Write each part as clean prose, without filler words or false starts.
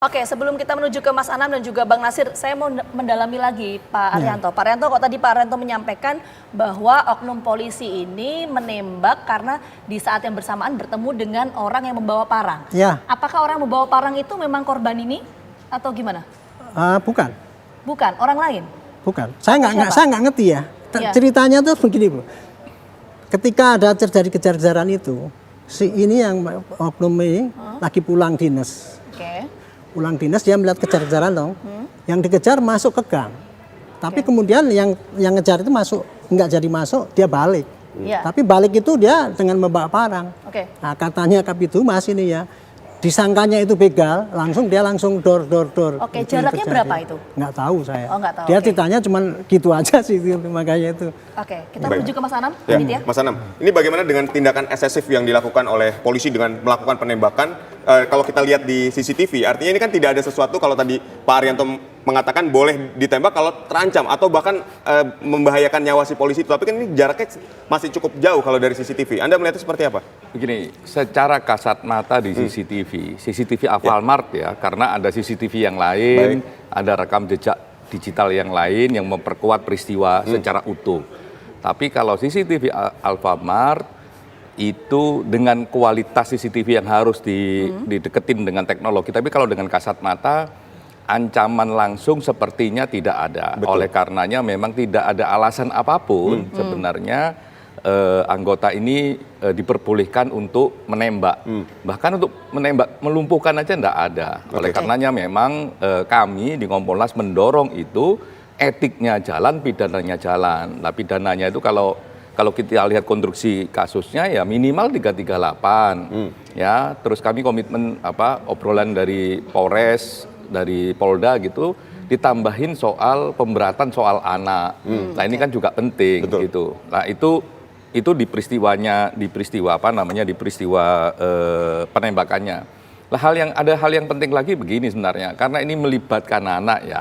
Oke, sebelum kita menuju ke Mas Anam dan juga Bang Nasir, saya mau mendalami lagi Pak Arianto. Pak Arianto, kok tadi Pak Arianto menyampaikan bahwa oknum polisi ini menembak karena di saat yang bersamaan bertemu dengan orang yang membawa parang. Ya. Apakah orang membawa parang itu memang korban ini atau gimana? Bukan. Bukan, orang lain? Bukan. Saya nggak ngerti ya. Ya. Ceritanya tuh begini, Bu. Ketika ada terjadi kejar-kejaran itu, si ini yang oknum ini lagi pulang dinas. Oke. Pulang dinas dia melihat kejar-kejaran dong. Yang dikejar masuk ke gang. Tapi kemudian yang ngejar itu nggak jadi masuk, dia balik. Ya. Tapi balik itu dia dengan membawa parang. Oke. Nah, katanya Kapitumas ini ya, disangkanya itu begal, dia langsung dor. Oke, jaraknya berapa itu? Nggak tahu saya. Oh, nggak tahu, Dia oke. ditanya cuman gitu aja sih, makanya itu. Oke, kita menuju ke Mas Anam. Ya, Mas Anam, ini bagaimana dengan tindakan eksesif yang dilakukan oleh polisi dengan melakukan penembakan? Kalau kita lihat di CCTV, artinya ini kan tidak ada sesuatu kalau tadi Pak Arianto mengatakan boleh ditembak kalau terancam atau bahkan membahayakan nyawa si polisi itu. Tapi kan ini jaraknya masih cukup jauh kalau dari CCTV. Anda melihatnya seperti apa? Begini, secara kasat mata di CCTV Alfamart ya, karena ada CCTV yang lain, ada rekam jejak digital yang lain yang memperkuat peristiwa secara utuh. Tapi kalau CCTV Alfamart itu dengan kualitas CCTV yang harus dideketin dengan teknologi. Tapi kalau dengan kasat mata, ancaman langsung sepertinya tidak ada. Betul. Oleh karenanya memang tidak ada alasan apapun sebenarnya anggota ini diperbolehkan untuk menembak. Bahkan untuk menembak, melumpuhkan aja tidak ada. Oleh karenanya memang kami di Kompolnas mendorong itu etiknya jalan, pidananya jalan. Nah, pidananya itu kalau kita lihat konstruksi kasusnya ya minimal 338 ya, terus kami komitmen obrolan dari Polres, dari Polda gitu, ditambahin soal pemberatan soal anak. Nah, ini kan juga penting. Betul. Gitu. Nah, itu di peristiwa penembakannya. Lah ada hal yang penting lagi begini sebenarnya, karena ini melibatkan anak ya.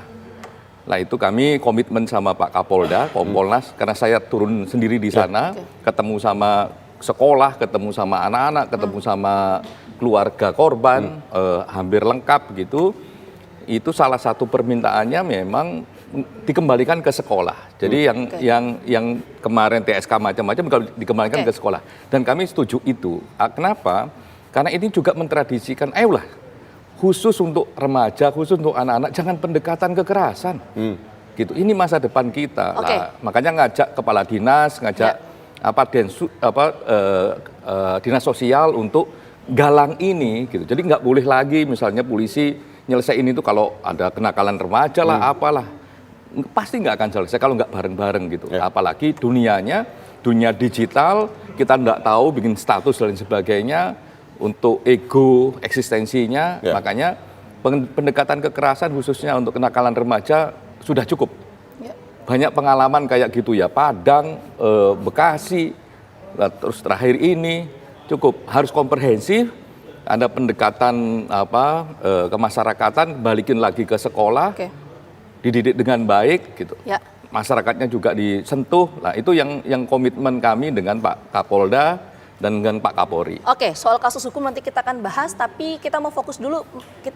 Lah itu kami komitmen sama Pak Kapolda, Kompolnas, karena saya turun sendiri di sana, ketemu sama sekolah, ketemu sama anak-anak, ketemu sama keluarga korban, hampir lengkap gitu. Itu salah satu permintaannya memang dikembalikan ke sekolah. Jadi yang kemarin TSK macam-macam kalau dikembalikan ke sekolah. Dan kami setuju itu. Kenapa? Karena ini juga mentradisikan, ayolah, khusus untuk remaja, khusus untuk anak-anak, jangan pendekatan kekerasan. Gitu. Ini masa depan kita. Lah, makanya ngajak kepala dinas, ngajak dinas sosial untuk galang ini. Gitu. Jadi nggak boleh lagi misalnya polisi nyelesain itu kalau ada kenakalan remaja lah, apalah. Pasti nggak akan selesai kalau nggak bareng-bareng gitu. Apalagi dunia digital, kita nggak tahu bikin status dan sebagainya. Untuk ego eksistensinya, makanya pendekatan kekerasan khususnya untuk kenakalan remaja sudah cukup. Banyak pengalaman kayak gitu ya, Padang, Bekasi, terus terakhir ini cukup harus komprehensif. Ada pendekatan kemasyarakatan, balikin lagi ke sekolah, dididik dengan baik gitu. Masyarakatnya juga disentuh. Nah itu yang komitmen kami dengan Pak Kapolda dan dengan Pak Kapolri. Oke, soal kasus hukum nanti kita akan bahas, tapi kita mau fokus dulu.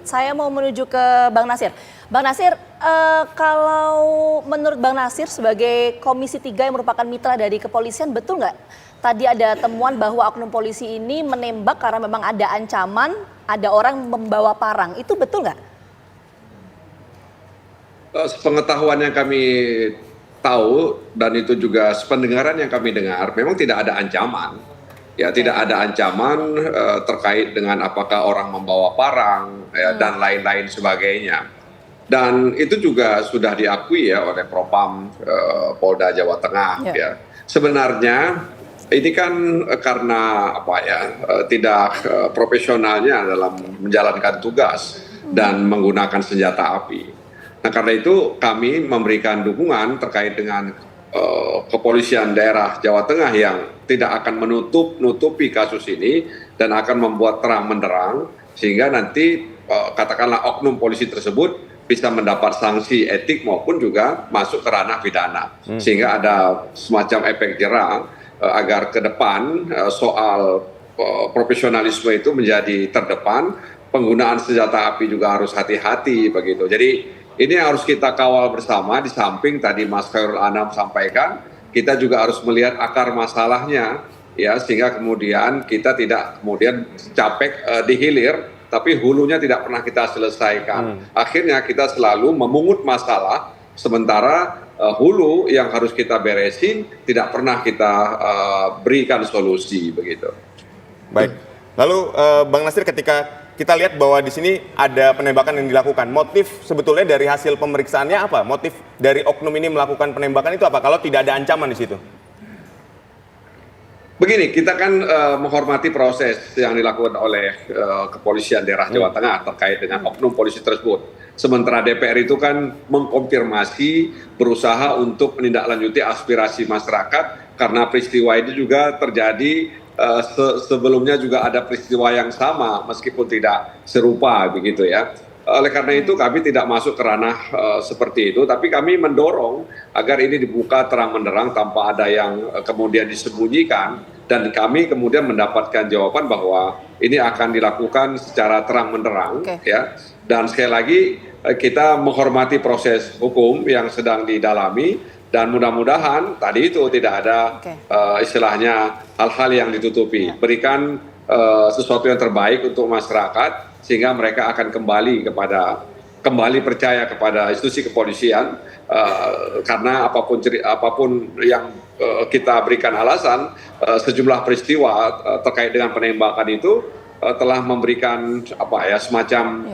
Saya mau menuju ke Bang Nasir. Bang Nasir, kalau menurut Bang Nasir sebagai Komisi 3 yang merupakan mitra dari kepolisian, betul nggak tadi ada temuan bahwa oknum polisi ini menembak karena memang ada ancaman, ada orang membawa parang. Itu betul nggak? Sepengetahuan yang kami tahu dan itu juga sependengaran yang kami dengar, memang tidak ada ancaman. Ya, tidak ada ancaman terkait dengan apakah orang membawa parang dan lain-lain sebagainya. Dan itu juga sudah diakui ya oleh Propam Polda Jawa Tengah ya. Sebenarnya ini kan karena tidak profesionalnya dalam menjalankan tugas dan menggunakan senjata api. Nah, karena itu kami memberikan dukungan terkait dengan kepolisian daerah Jawa Tengah yang tidak akan menutupi kasus ini dan akan membuat terang menderang sehingga nanti katakanlah oknum polisi tersebut bisa mendapat sanksi etik maupun juga masuk ke ranah pidana sehingga ada semacam efek jerah agar ke depan soal profesionalisme itu menjadi terdepan penggunaan senjata api juga harus hati-hati begitu. Jadi ini harus kita kawal bersama. Di samping tadi Mas Khairul Anam sampaikan, kita juga harus melihat akar masalahnya, ya, sehingga kemudian kita tidak kemudian capek di hilir, tapi hulunya tidak pernah kita selesaikan. Akhirnya kita selalu memungut masalah, sementara hulu yang harus kita beresin tidak pernah kita berikan solusi begitu. Baik. Lalu Bang Nasir, ketika kita lihat bahwa di sini ada penembakan yang dilakukan, motif sebetulnya dari hasil pemeriksaannya apa? Motif dari oknum ini melakukan penembakan itu apa? Kalau tidak ada ancaman di situ? Begini, kita kan menghormati proses yang dilakukan oleh kepolisian daerah Jawa Tengah terkait dengan oknum polisi tersebut. Sementara DPR itu kan mengkonfirmasi, berusaha untuk menindaklanjuti aspirasi masyarakat, karena peristiwa itu juga terjadi sebelumnya juga ada peristiwa yang sama meskipun tidak serupa begitu ya. Oleh karena itu kami tidak masuk ke ranah seperti itu, tapi kami mendorong agar ini dibuka terang benderang tanpa ada yang kemudian disembunyikan, dan kami kemudian mendapatkan jawaban bahwa ini akan dilakukan secara terang benderang, ya. Dan sekali lagi kita menghormati proses hukum yang sedang didalami, dan mudah-mudahan tadi itu tidak ada istilahnya hal-hal yang ditutupi. Berikan sesuatu yang terbaik untuk masyarakat sehingga mereka akan kembali percaya kepada institusi kepolisian, karena apapun yang kita berikan alasan, sejumlah peristiwa terkait dengan penembakan itu telah memberikan semacam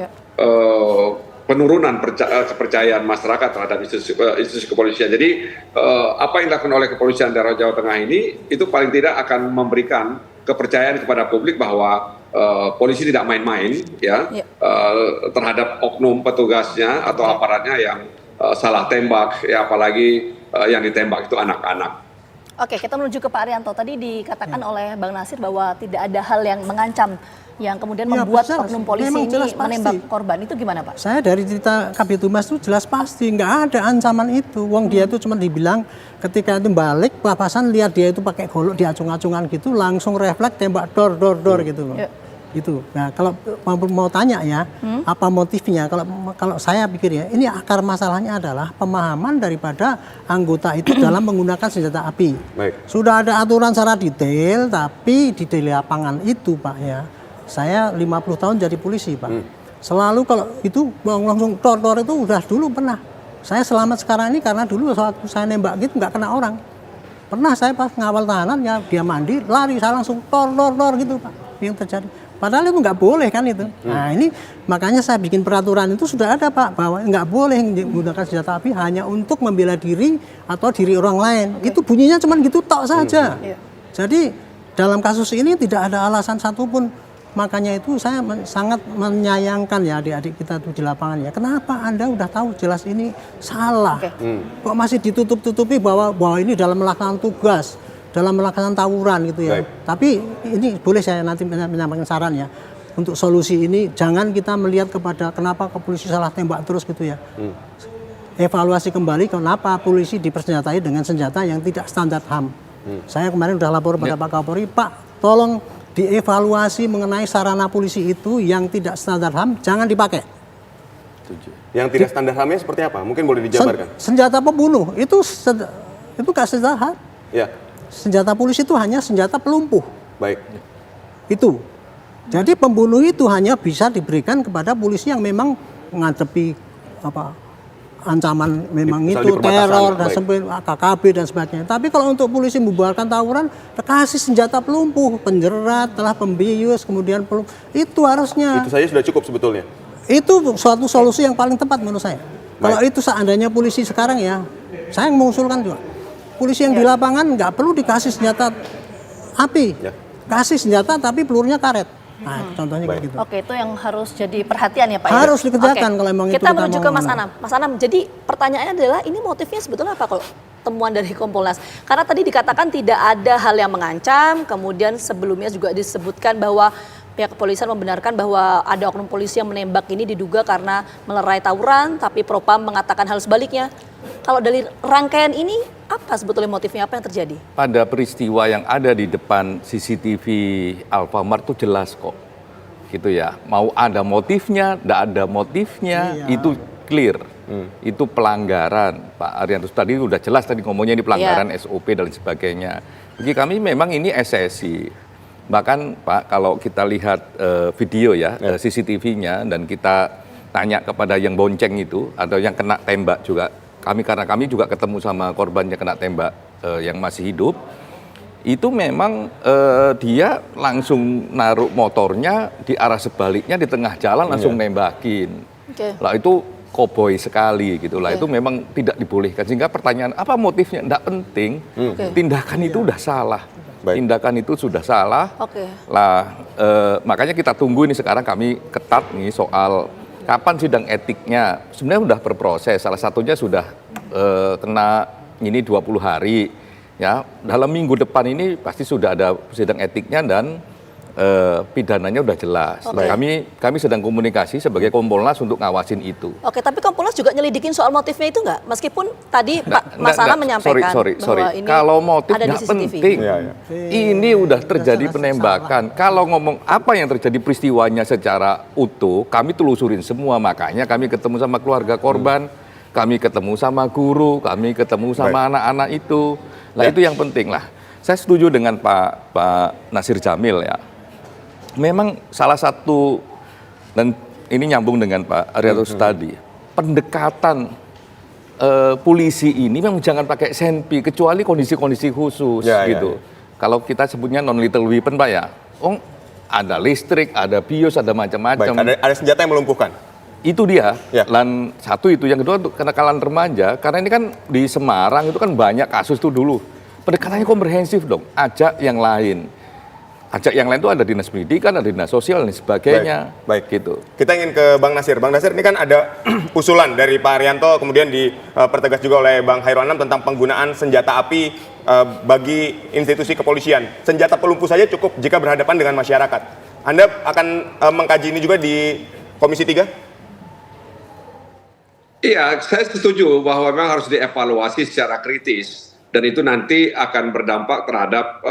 penurunan kepercayaan masyarakat terhadap institusi kepolisian. Jadi apa yang dilakukan oleh kepolisian daerah Jawa Tengah ini itu paling tidak akan memberikan kepercayaan kepada publik bahwa polisi tidak main-main ya terhadap oknum petugasnya atau aparatnya yang salah tembak, ya apalagi yang ditembak itu anak-anak. Oke, kita menuju ke Pak Arianto. Tadi dikatakan oleh Bang Nasir bahwa tidak ada hal yang mengancam yang kemudian membuat oknum polisi ini menembak korban. Itu gimana, Pak? Saya dari cerita Kabid Humas itu jelas pasti nggak ada ancaman itu. Wong dia itu cuma dibilang ketika itu balik papasan lihat dia itu pakai golok diacung-acungan gitu, langsung refleks tembak dor gitu loh. Gitu. Nah, kalau mau tanya ya, apa motifnya? Kalau saya pikir ya, ini akar masalahnya adalah pemahaman daripada anggota itu dalam menggunakan senjata api. Baik. Sudah ada aturan secara detail, tapi di lapangan itu, Pak ya. Saya 50 tahun jadi polisi, Pak. Selalu kalau itu langsung tor itu udah dulu pernah. Saya selamat sekarang ini karena dulu waktu saya nembak gitu nggak kena orang. Pernah saya pas ngawal tahanan ya dia mandi, lari saya langsung tor gitu, Pak. Yang terjadi. Padahal itu nggak boleh kan itu. Nah ini makanya saya bikin peraturan itu sudah ada, Pak, bahwa nggak boleh menggunakan senjata api hanya untuk membela diri atau diri orang lain. Itu bunyinya cuma gitu tok saja. Jadi dalam kasus ini tidak ada alasan satupun. Makanya itu saya sangat menyayangkan ya adik-adik kita tuh di lapangan ya. Kenapa Anda udah tahu jelas ini salah? Kok masih ditutup-tutupi bahwa ini dalam melaksanakan tugas, dalam melaksanakan tawuran gitu ya. Tapi ini boleh saya nanti menyampaikan saran ya. Untuk solusi ini jangan kita melihat kepada kenapa polisi salah tembak terus gitu ya. Evaluasi kembali kenapa polisi dipersenjatai dengan senjata yang tidak standar HAM. Saya kemarin udah lapor pada Pak Kapolri, Pak tolong dievaluasi mengenai sarana polisi itu yang tidak standar HAM jangan dipakai. Yang tidak standar HAM-nya seperti apa? Mungkin boleh dijabarkan. Senjata pembunuh itu nggak standar HAM. Ya. Senjata polisi itu hanya senjata pelumpuh. Baik. Itu. Jadi pembunuh itu hanya bisa diberikan kepada polisi yang memang menghadapi ancaman memang itu teror dan KKB dan sebagainya. Tapi kalau untuk polisi membubarkan tawuran, kasih senjata pelumpuh, penjerat, telah pembius, kemudian itu harusnya. Itu saja sudah cukup sebetulnya. Itu suatu solusi yang paling tepat menurut saya. Kalau itu seandainya polisi sekarang ya, saya mengusulkan juga. Polisi yang di lapangan nggak perlu dikasih senjata api, kasih senjata tapi pelurunya karet. Nah, contohnya kayak gitu. Oke, itu yang harus jadi perhatian ya Pak. Harus dikerjakan kalau emang itu. Kita menuju ke Mas Anam. Mas Anam, jadi pertanyaannya adalah ini motifnya sebetulnya apa kalau temuan dari Kompolnas? Karena tadi dikatakan tidak ada hal yang mengancam, kemudian sebelumnya juga disebutkan bahwa pihak kepolisian membenarkan bahwa ada oknum polisi yang menembak ini diduga karena melerai tawuran, tapi Propam mengatakan hal sebaliknya. Kalau dari rangkaian ini, apa sebetulnya motifnya, apa yang terjadi? Pada peristiwa yang ada di depan CCTV Alfamart itu jelas kok. gitu ya. Mau ada motifnya, tidak ada motifnya, itu clear. Itu pelanggaran. Pak Arianto tadi udah jelas tadi ngomongnya ini pelanggaran SOP dan sebagainya. Bagi kami memang ini eksesi. Bahkan Pak, kalau kita lihat video ya, CCTV-nya, dan kita tanya kepada yang bonceng itu, atau yang kena tembak juga, karena kami juga ketemu sama korban yang kena tembak yang masih hidup, itu memang dia langsung naruh motornya di arah sebaliknya di tengah jalan langsung nembakin. Lah itu koboi sekali gitu lah, itu memang tidak dibolehkan. Sehingga pertanyaan apa motifnya tidak penting, tindakan itu udah salah. Tindakan itu sudah salah. Lah makanya kita tunggu ini sekarang kami ketat nih soal kapan sidang etiknya. Sebenarnya sudah berproses. Salah satunya sudah kena ini 20 hari. Ya, dalam minggu depan ini pasti sudah ada sidang etiknya dan pidananya udah jelas. Nah, kami sedang komunikasi sebagai Kompolnas untuk ngawasin itu. Oke, tapi Kompolnas juga nyelidikin soal motifnya itu nggak? Meskipun tadi Pak Mas Anam menyampaikan bahwa ini kalau motif ada di nggak CCTV. penting. Ini udah terjadi penembakan. Kalau ngomong apa yang terjadi peristiwanya secara utuh, kami telusurin semua. Makanya kami ketemu sama keluarga korban, kami ketemu sama guru, kami ketemu sama anak-anak itu. Nah itu yang penting lah. Saya setuju dengan Pak Nasir Jamil ya. Memang salah satu, dan ini nyambung dengan Pak Arianto tadi, pendekatan polisi ini memang jangan pakai senpi, kecuali kondisi-kondisi khusus gitu. Kalau kita sebutnya non lethal weapon Pak ya, ada listrik, ada bios, ada macam-macam. Ada senjata yang melumpuhkan. Itu dia, dan satu itu. Yang kedua kenakalan remaja, karena ini kan di Semarang itu kan banyak kasus tuh dulu. Pendekatannya komprehensif dong, ajak yang lain. Ajak yang lain itu ada dinas pendidikan, ada dinas sosial dan sebagainya. Baik. Gitu. Kita ingin ke Bang Nasir. Bang Nasir, ini kan ada usulan dari Pak Arianto, kemudian dipertegas juga oleh Bang Hairul Anam tentang penggunaan senjata api bagi institusi kepolisian. Senjata pelumpuh saja cukup jika berhadapan dengan masyarakat. Anda akan mengkaji ini juga di Komisi 3? Iya, saya setuju bahwa memang harus dievaluasi secara kritis. Dan itu nanti akan berdampak terhadap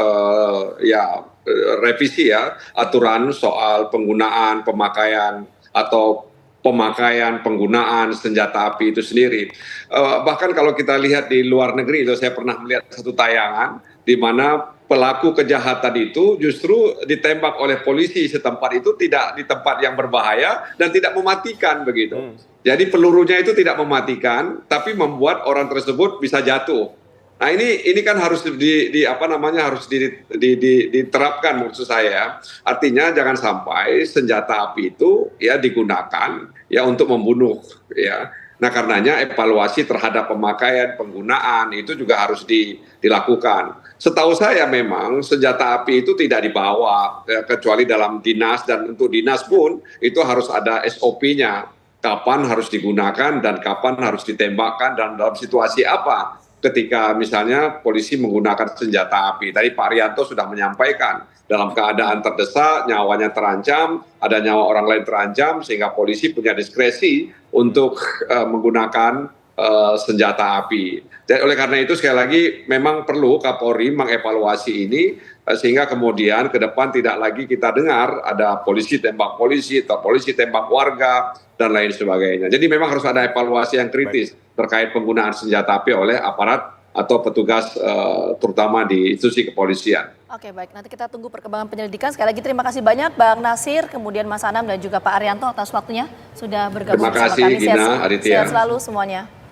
revisi ya, aturan soal penggunaan, pemakaian atau pemakaian penggunaan senjata api itu sendiri. Bahkan kalau kita lihat di luar negeri, itu saya pernah melihat satu tayangan di mana pelaku kejahatan itu justru ditembak oleh polisi setempat itu tidak di tempat yang berbahaya dan tidak mematikan begitu. Jadi pelurunya itu tidak mematikan, tapi membuat orang tersebut bisa jatuh. Nah ini kan harus harus diterapkan maksud saya. Artinya jangan sampai senjata api itu ya digunakan ya untuk membunuh ya. Nah karenanya evaluasi terhadap pemakaian penggunaan itu juga harus dilakukan. Setahu saya memang senjata api itu tidak dibawa ya, kecuali dalam dinas, dan untuk dinas pun itu harus ada SOP-nya. Kapan harus digunakan dan kapan harus ditembakkan dan dalam situasi apa. Ketika misalnya polisi menggunakan senjata api. Tadi Pak Arianto sudah menyampaikan, dalam keadaan terdesak, nyawanya terancam, ada nyawa orang lain terancam, sehingga polisi punya diskresi untuk menggunakan senjata api. Dan oleh karena itu sekali lagi memang perlu Kapolri mengevaluasi ini, sehingga kemudian ke depan tidak lagi kita dengar ada polisi tembak polisi atau polisi tembak warga dan lain sebagainya. Jadi memang harus ada evaluasi yang kritis terkait penggunaan senjata api oleh aparat atau petugas terutama di institusi kepolisian. Oke, baik. Nanti kita tunggu perkembangan penyelidikan. Sekali lagi terima kasih banyak Bang Nasir, kemudian Mas Anam dan juga Pak Arianto atas waktunya sudah bergabung bersama kami. Terima kasih Gina, Aditya. Sehat selalu semuanya.